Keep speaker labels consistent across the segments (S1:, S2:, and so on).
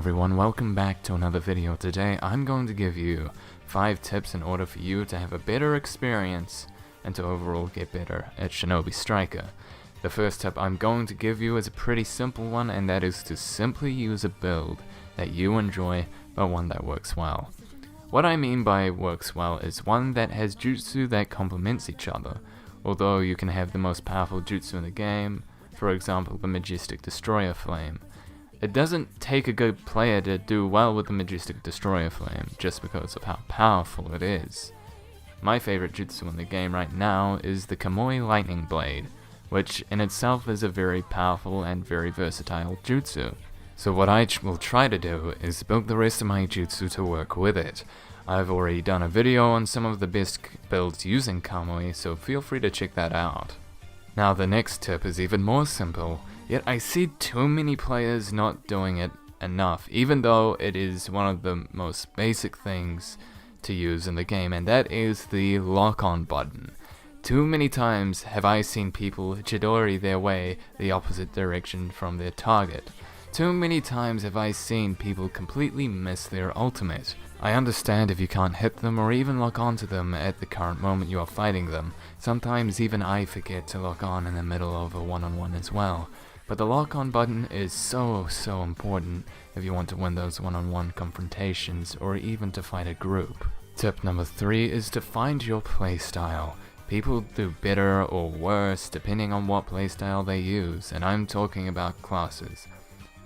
S1: everyone, welcome back to another video. Today I'm going to give you 5 tips in order for you to have a better experience and to overall get better at Shinobi Striker. The first tip I'm going to give you is a pretty simple one, and that is to simply use a build that you enjoy, but one that works well. What I mean by works well is one that has jutsu that complements each other. Although you can have the most powerful jutsu in the game, for example the Majestic Destroyer Flame, it doesn't take a good player to do well with the Majestic Destroyer Flame just because of how powerful it is. My favorite jutsu in the game right now is the Kamui Lightning Blade, which in itself is a very powerful and very versatile jutsu. So what I will try to do is build the rest of my jutsu to work with it. I've already done a video on some of the best builds using Kamui, so feel free to check that out. Now the next tip is even more simple, yet I see too many players not doing it enough, even though it is one of the most basic things to use in the game, and that is the lock-on button. Too many times have I seen people chidori their way the opposite direction from their target. Too many times have I seen people completely miss their ultimate. I understand if you can't hit them or even lock onto them at the current moment you are fighting them. Sometimes even I forget to lock on in the middle of a one-on-one as well. But the lock-on button is so important if you want to win those one-on-one confrontations or even to fight a group. Tip number 3 is to find your playstyle. People do better or worse depending on what playstyle they use, and I'm talking about classes.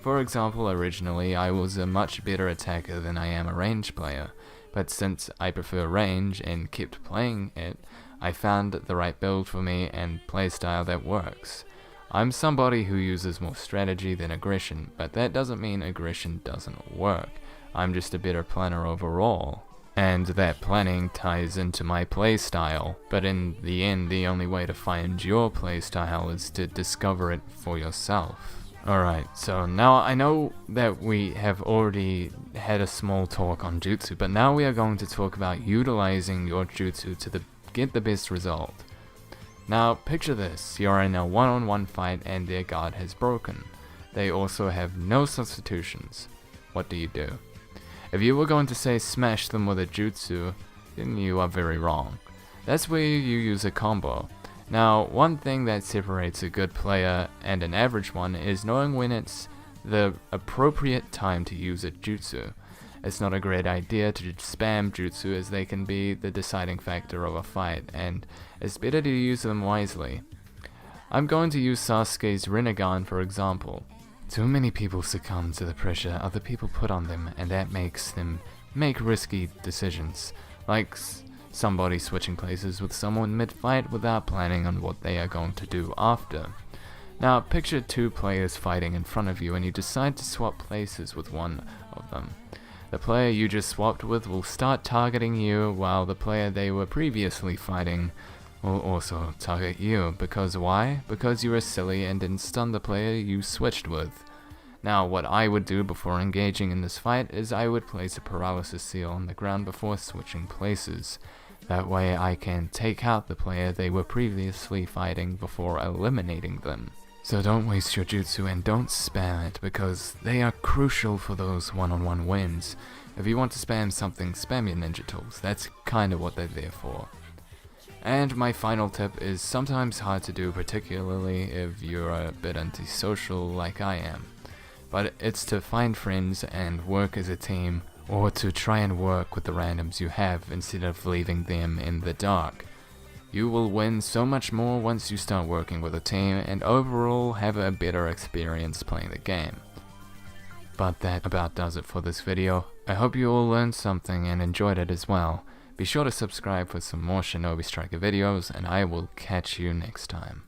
S1: For example, originally I was a much better attacker than I am a range player, but since I prefer range and kept playing it, I found the right build for me and playstyle that works. I'm somebody who uses more strategy than aggression, but that doesn't mean aggression doesn't work. I'm just a better planner overall. And that planning ties into my playstyle, but in the end the only way to find your playstyle is to discover it for yourself. Alright, so now I know that we have already had a small talk on jutsu, but now we are going to talk about utilizing your jutsu to get the best result. Now picture this, you're in a one-on-one fight and their guard has broken. They also have no substitutions. What do you do? If you were going to say smash them with a jutsu, then you are very wrong. That's where you use a combo. Now, one thing that separates a good player and an average one is knowing when it's the appropriate time to use a jutsu. It's not a great idea to spam jutsu, as they can be the deciding factor of a fight, and it's better to use them wisely. I'm going to use Sasuke's Rinnegan for example. Too many people succumb to the pressure other people put on them, and that makes them make risky decisions, like somebody switching places with someone mid-fight without planning on what they are going to do after. Now picture 2 players fighting in front of you and you decide to swap places with one of them. The player you just swapped with will start targeting you, while the player they were previously fighting will also target you. Because why? Because you were silly and didn't stun the player you switched with. Now what I would do before engaging in this fight is I would place a paralysis seal on the ground before switching places. That way I can take out the player they were previously fighting before eliminating them. So don't waste your jutsu and don't spam it, because they are crucial for those one-on-one wins. If you want to spam something, spam your ninja tools. That's kinda what they're there for. And my final tip is sometimes hard to do, particularly if you're a bit antisocial like I am. But it's to find friends and work as a team, or to try and work with the randoms you have instead of leaving them in the dark. You will win so much more once you start working with a team and overall have a better experience playing the game. But that about does it for this video. I hope you all learned something and enjoyed it as well. Be sure to subscribe for some more Shinobi Striker videos, and I will catch you next time.